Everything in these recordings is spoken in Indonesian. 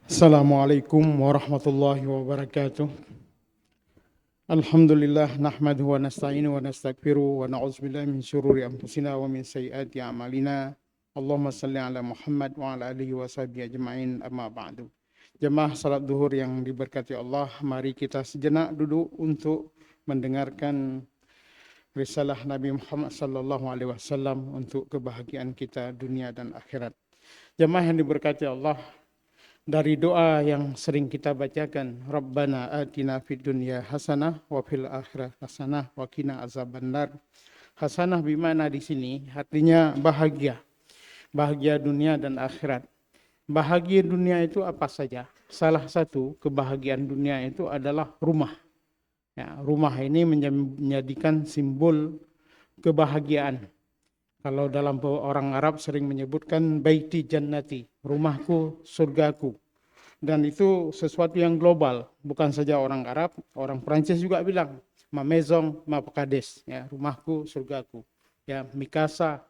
Assalamualaikum warahmatullahi wabarakatuh. Alhamdulillah nahmaduhu wa nasta'inu wa nastaghfiruh wa na'udzubillahi min syururi anfusina wa min sayyiati a'malina. Allahumma salli ala Muhammad wa ala alihi wa sahbihi ajma'in amma ba'du. Jemaah salat duhur yang diberkati Allah, mari kita sejenak duduk untuk mendengarkan risalah Nabi Muhammad sallallahu alaihi wasallam untuk kebahagiaan kita dunia dan akhirat. Jemaah yang diberkati Allah, dari doa yang sering kita bacakan, Rabbana atina fid dunya hasanah wa fil akhirati hasanah wa qina azabannar. Hasanah bimana di sini artinya bahagia. Bahagia dunia dan akhirat. Bahagia dunia itu apa saja? Salah satu kebahagiaan dunia itu adalah rumah. Ya, rumah ini menjadikan simbol kebahagiaan. Kalau dalam orang Arab sering menyebutkan baiti jannati, rumahku, surgaku. Dan itu sesuatu yang global, bukan saja orang Arab, orang Prancis juga bilang, ma maison, ma parades, ya, rumahku, surgaku. Ya, mi casa,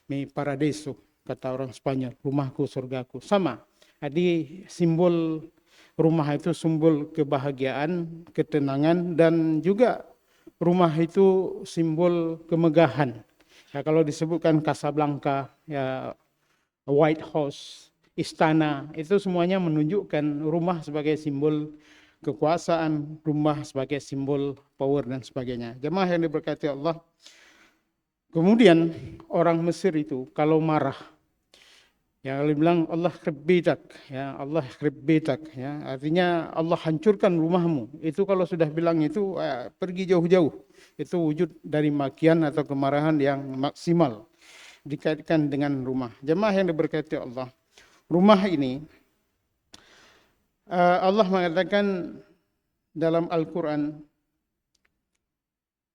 mi paradiso, kata orang Spanyol, rumahku, surgaku. Sama. Jadi simbol rumah itu simbol kebahagiaan, ketenangan, dan juga rumah itu simbol kemegahan. Ya, kalau disebutkan Casablanca, ya, White House, istana, itu semuanya menunjukkan rumah sebagai simbol kekuasaan, rumah sebagai simbol power dan sebagainya. Jemaah yang diberkati Allah. Kemudian orang Mesir itu kalau marah, ya Allah bilang Allah khribitak, ya Allah khribitak, ya artinya Allah hancurkan rumahmu. Itu kalau sudah bilang itu pergi jauh-jauh. Itu wujud dari makian atau kemarahan yang maksimal dikaitkan dengan rumah. Jemaah yang diberkati Allah, rumah ini Allah mengatakan dalam Al-Quran,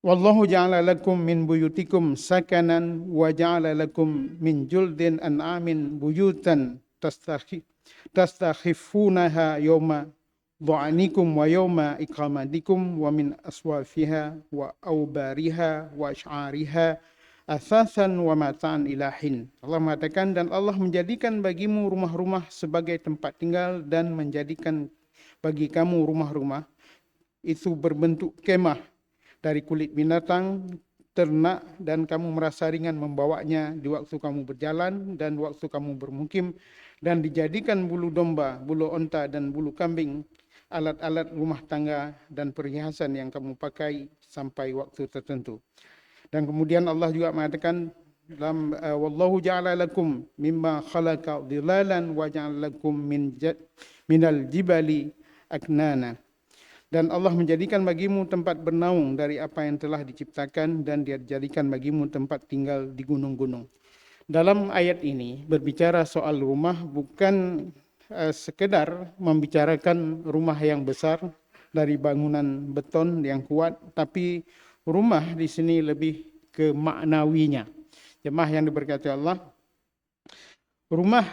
Wallahu ja'ala lakum min buyutikum sakanan wa ja'ala lakum min juldin an'amin buyutan tastakhifunaha yawma du'anikum wa yawma iqamadikum wa min aswafiha wa awbariha wa asy'ariha asasan wa mata'an ilahin. Allah mengatakan, dan Allah menjadikan bagimu rumah-rumah sebagai tempat tinggal dan menjadikan bagi kamu rumah-rumah itu berbentuk kemah dari kulit binatang, ternak, dan kamu merasa ringan membawanya di waktu kamu berjalan dan waktu kamu bermukim, dan dijadikan bulu domba, bulu onta, dan bulu kambing alat-alat rumah tangga dan perhiasan yang kamu pakai sampai waktu tertentu. Dan kemudian Allah juga mengatakan dalam wallahu ja'ala lakum mimma khalaqa dhilalan wa ja'ala lakum minal jibali aknana. Dan Allah menjadikan bagimu tempat bernaung dari apa yang telah diciptakan dan Dia jadikan bagimu tempat tinggal di gunung-gunung. Dalam ayat ini berbicara soal rumah bukan sekedar membicarakan rumah yang besar dari bangunan beton yang kuat, tapi rumah di sini lebih ke maknawinya. Jemaah yang diberkati Allah, rumah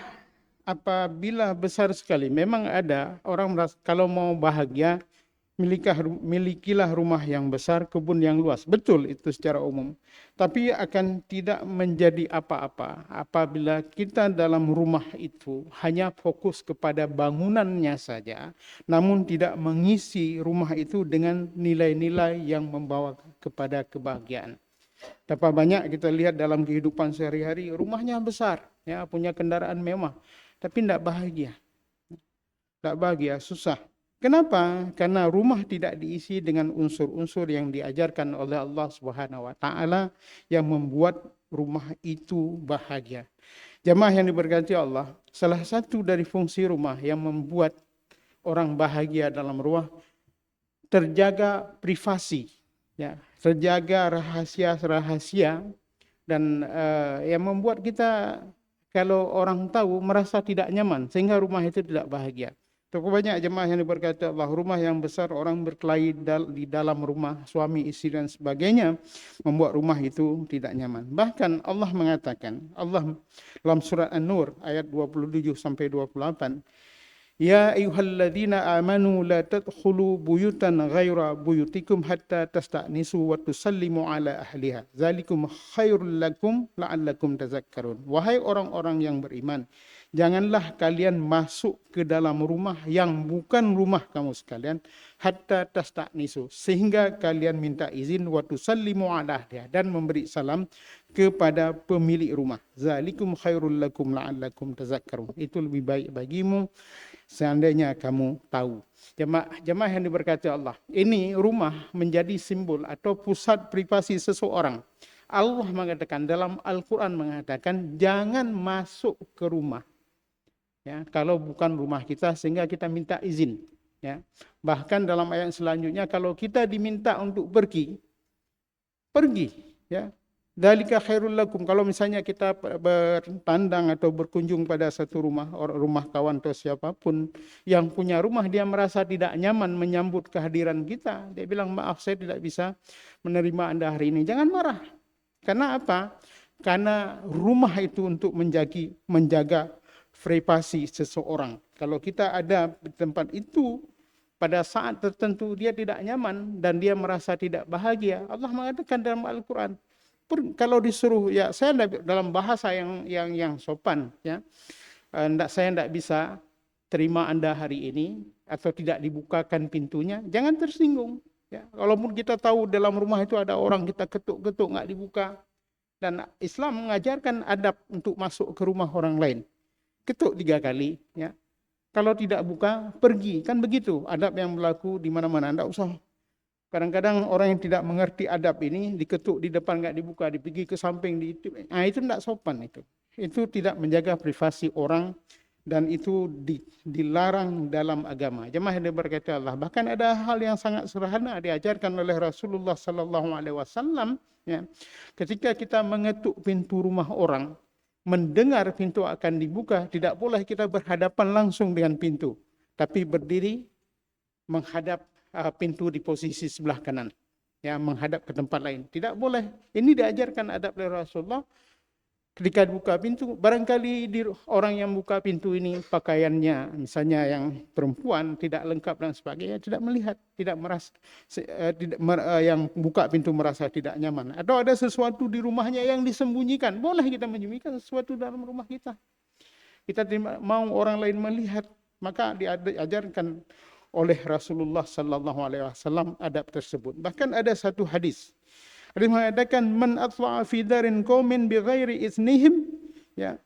apabila besar sekali, memang ada orang merasa kalau mau bahagia, milikilah rumah yang besar, kebun yang luas. Betul itu secara umum. Tapi akan tidak menjadi apa-apa apabila kita dalam rumah itu hanya fokus kepada bangunannya saja, namun tidak mengisi rumah itu dengan nilai-nilai yang membawa kepada kebahagiaan. Betapa banyak kita lihat dalam kehidupan sehari-hari, rumahnya besar, ya, punya kendaraan mewah, tapi tidak bahagia. Tidak bahagia, susah. Kenapa? Karena rumah tidak diisi dengan unsur-unsur yang diajarkan oleh Allah Subhanahu wa taala yang membuat rumah itu bahagia. Jemaah yang diberkati Allah, salah satu dari fungsi rumah yang membuat orang bahagia dalam rumah, terjaga privasi, ya, terjaga rahasia-rahasia, dan yang membuat kita kalau orang tahu merasa tidak nyaman sehingga rumah itu tidak bahagia. Cukup banyak jemaah yang diberkati Allah, rumah yang besar, orang berkelahi di dalam rumah, suami, istri dan sebagainya, membuat rumah itu tidak nyaman. Bahkan Allah mengatakan, Allah dalam surat An-Nur ayat 27 sampai 28, Ya ayyuhalladzina amanu la tadkhulu buyutan ghaira buyutikum hatta tasta'nisu wa tusallimu ala ahliha. Zalikum khairul lakum la'allakum tazakkarun. Wahai orang-orang yang beriman, janganlah kalian masuk ke dalam rumah yang bukan rumah kamu sekalian hatta tasta'nisu, sehingga kalian minta izin wa tusallimu ala ahliha, dan memberi salam kepada pemilik rumah. Zalikum khairul lakum la'allakum tazakkarun. Itu lebih baik bagimu seandainya kamu tahu. Jemaah yang diberkati Allah, ini rumah menjadi simbol atau pusat privasi seseorang. Allah mengatakan dalam Al-Quran, mengatakan jangan masuk ke rumah, ya, kalau bukan rumah kita, sehingga kita minta izin. Ya. Bahkan dalam ayat selanjutnya, kalau kita diminta untuk pergi, ya. Dalika khairul lakum. Kalau misalnya kita bertandang atau berkunjung pada satu rumah kawan atau siapapun yang punya rumah, dia merasa tidak nyaman menyambut kehadiran kita, dia bilang, maaf saya tidak bisa menerima Anda hari ini. Jangan marah. Karena apa? Karena rumah itu untuk menjaga privasi seseorang. Kalau kita ada di tempat itu, pada saat tertentu dia tidak nyaman dan dia merasa tidak bahagia, Allah mengatakan dalam Al-Quran, kalau disuruh, ya saya dalam bahasa yang sopan, ya, saya tidak bisa terima Anda hari ini, atau tidak dibukakan pintunya, jangan tersinggung. Ya. Walaupun kita tahu dalam rumah itu ada orang, kita ketuk-ketuk nggak dibuka, dan Islam mengajarkan adab untuk masuk ke rumah orang lain. Ketuk 3 kali, ya. Kalau tidak buka, pergi, kan begitu adab yang berlaku di mana-mana. Tidak usah. Kadang-kadang orang yang tidak mengerti adab ini, diketuk di depan nggak dibuka, pergi ke samping, itu tidak sopan itu. Itu tidak menjaga privasi orang, dan itu dilarang dalam agama. Jemaah yang diberkati Allah. Bahkan ada hal yang sangat sederhana diajarkan oleh Rasulullah sallallahu alaihi wasallam, ya. Ketika kita mengetuk pintu rumah orang, mendengar pintu akan dibuka, tidak boleh kita berhadapan langsung dengan pintu, tapi berdiri menghadap pintu di posisi sebelah kanan, ya, menghadap ke tempat lain. Tidak boleh. Ini diajarkan adab oleh Rasulullah. Ketika buka pintu, barangkali orang yang buka pintu ini pakaiannya, misalnya yang perempuan tidak lengkap dan sebagainya, tidak melihat, tidak merasa, yang buka pintu merasa tidak nyaman. Atau ada sesuatu di rumahnya yang disembunyikan, boleh kita menyembunyikan sesuatu dalam rumah kita. Kita tidak mau orang lain melihat, maka diajarkan oleh Rasulullah sallallahu alaihi wasallam adab tersebut. Bahkan ada satu hadis mengatakan, man atla'a fi darin qaumin bighairi iznihim, ya,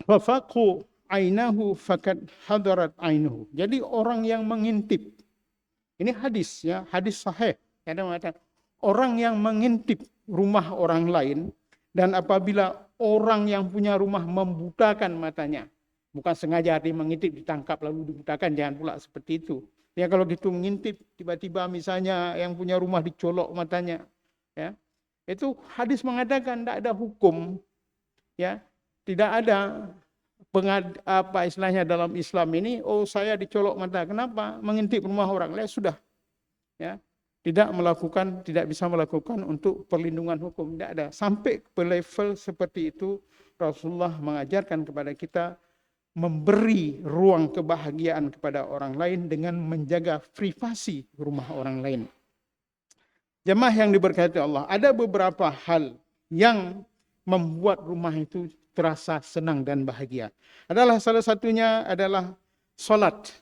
wa faqu ainahu faqad hadarat ainuhu. Jadi orang yang mengintip, ini hadis, ya, hadis sahih, ada mengatakan orang yang mengintip rumah orang lain, dan apabila orang yang punya rumah membutakan matanya, bukan sengaja dia mengintip, ditangkap lalu dibutakan, jangan pula seperti itu. Ya, kalau gitu mengintip, tiba-tiba misalnya yang punya rumah dicolok matanya, ya, itu hadis mengatakan tidak ada hukum, ya, tidak ada istilahnya dalam Islam ini, oh saya dicolok mata, kenapa? Mengintip rumah orang, sudah, ya, tidak bisa melakukan untuk perlindungan hukum, tidak ada. Sampai ke level seperti itu, Rasulullah mengajarkan kepada kita memberi ruang kebahagiaan kepada orang lain dengan menjaga privasi rumah orang lain. Jemaah yang diberkati Allah, ada beberapa hal yang membuat rumah itu terasa senang dan bahagia. Salah satunya adalah salat.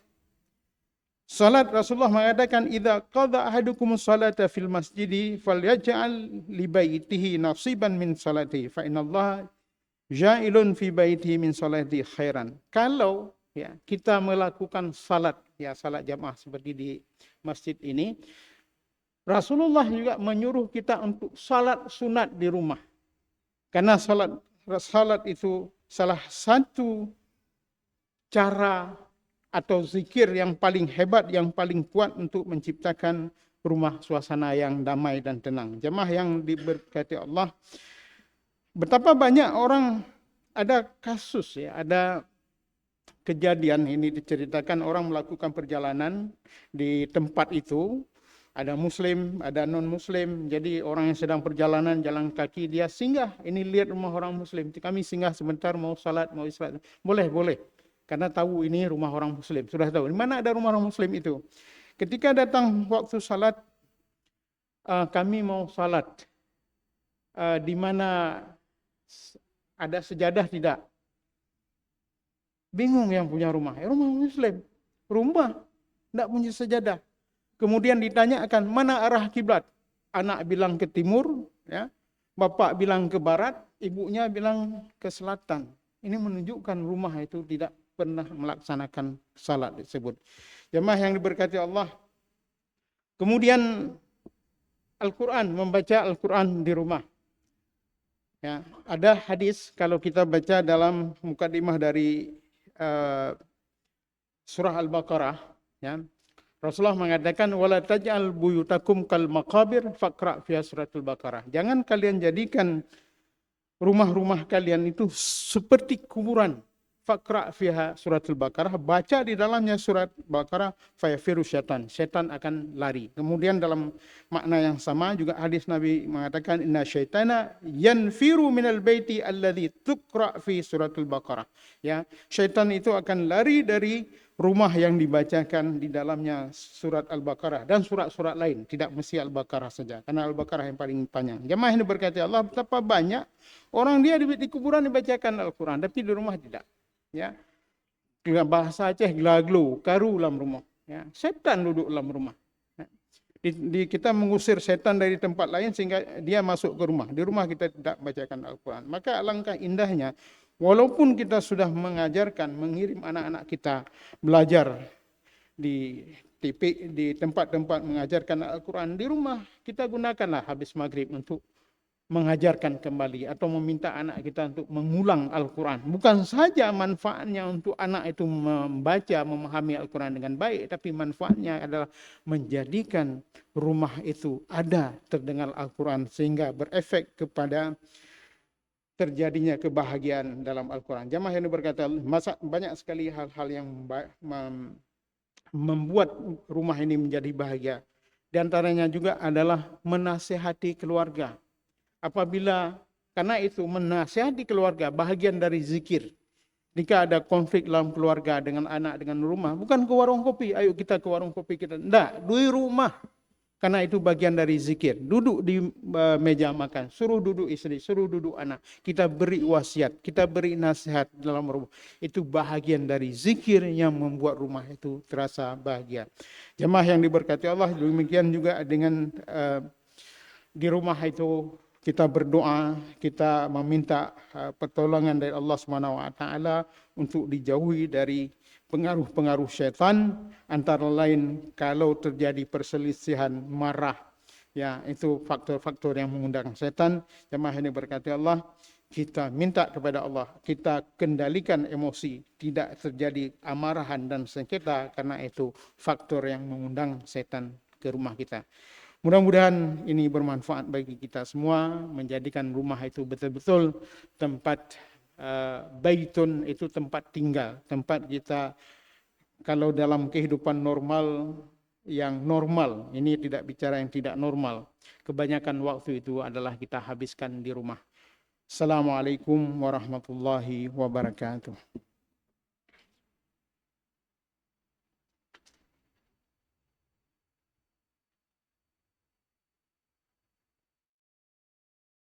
Salat, Rasulullah mengatakan, idza qada ahadukum salata fil masjidi falyaj'al li baitihi nasiban min salati fa innallaha ja'ilun fi baiti min salati khairan. Kalau, ya, kita melakukan salat, ya, salat jamaah seperti di masjid ini, Rasulullah juga menyuruh kita untuk salat sunat di rumah. Karena salat itu salah satu cara atau zikir yang paling hebat, yang paling kuat untuk menciptakan rumah suasana yang damai dan tenang. Jemaah yang diberkati Allah, betapa banyak orang, ada kasus, ya, ada kejadian ini diceritakan, orang melakukan perjalanan di tempat itu, ada muslim, ada non muslim. Jadi orang yang sedang perjalanan jalan kaki, dia singgah, ini lihat rumah orang muslim, kami singgah sebentar mau salat, mau istirahat. Boleh. karena tahu ini rumah orang Muslim, sudah tahu di mana ada rumah orang Muslim itu. Ketika datang waktu salat, kami mau salat, di mana ada sejadah tidak? Bingung yang punya rumah, rumah Muslim, rumah tidak punya sejadah. Kemudian ditanyakan mana arah kiblat, anak bilang ke timur, ya, bapak bilang ke barat, ibunya bilang ke selatan. Ini menunjukkan rumah itu tidak pernah melaksanakan salat tersebut. Jemaah yang diberkati Allah. Kemudian Al-Quran, membaca Al-Quran di rumah. Ya, ada hadis kalau kita baca dalam mukadimah dari surah Al-Baqarah, ya, Rasulullah mengatakan wala taj'al buyutakum kal maqabir faqra fi suratul Baqarah. Jangan kalian jadikan rumah-rumah kalian itu seperti kuburan. Faqra fiha suratul Baqarah, baca di dalamnya surat Baqarah, fayafiru syaitan, syaitan akan lari. Kemudian dalam makna yang sama juga hadis Nabi mengatakan inna syaitana yanfiru minal baiti alladhi tuqra fi suratul Baqarah. Ya, syaitan itu akan lari dari rumah yang dibacakan di dalamnya surat Al-Baqarah dan surat-surat lain, tidak mesti Al-Baqarah saja, karena Al-Baqarah yang paling panjang. Jemaah yang diberkati Allah, betapa banyak orang dia di kuburan dibacakan Al-Quran, tapi di rumah tidak. Ya, bahasa Aceh gelaglo, karu dalam rumah. Ya, setan duduk dalam rumah. Ya. Kita mengusir setan dari tempat lain sehingga dia masuk ke rumah. Di rumah kita tidak bacakan Al-Quran. Maka alangkah indahnya, walaupun kita sudah mengajarkan, mengirim anak-anak kita belajar di tempat-tempat mengajarkan Al-Quran, di rumah kita gunakanlah habis maghrib untuk mengajarkan kembali atau meminta anak kita untuk mengulang Al-Quran. Bukan saja manfaatnya untuk anak itu membaca, memahami Al-Quran dengan baik, tapi manfaatnya adalah menjadikan rumah itu ada terdengar Al-Quran sehingga berefek kepada terjadinya kebahagiaan dalam Al-Quran. Jamaah yang berkata, banyak sekali hal-hal yang membuat rumah ini menjadi bahagia. Di antaranya juga adalah menasihati keluarga. Apabila, karena itu menasihati keluarga bahagian dari zikir. Jika ada konflik dalam keluarga dengan anak, dengan rumah, bukan ke warung kopi, ayo kita ke warung kopi kita. Tidak, di rumah. Karena itu bagian dari zikir. Duduk di meja makan, suruh duduk istri, suruh duduk anak. Kita beri wasiat, kita beri nasihat dalam rumah. Itu bahagian dari zikir yang membuat rumah itu terasa bahagia. Jemaah yang diberkati Allah, demikian juga dengan di rumah itu kita berdoa, kita meminta pertolongan dari Allah SWT untuk dijauhi dari pengaruh-pengaruh syaitan, antara lain kalau terjadi perselisihan, marah, ya itu faktor-faktor yang mengundang syaitan. Jemaah ini berkati Allah, kita minta kepada Allah, kita kendalikan emosi, tidak terjadi amarahan dan sengketa, karena itu faktor yang mengundang syaitan ke rumah kita. Mudah-mudahan ini bermanfaat bagi kita semua, menjadikan rumah itu betul-betul tempat baitun, itu tempat tinggal, tempat kita kalau dalam kehidupan normal, yang normal, ini tidak bicara yang tidak normal, kebanyakan waktu itu adalah kita habiskan di rumah. Assalamualaikum warahmatullahi wabarakatuh.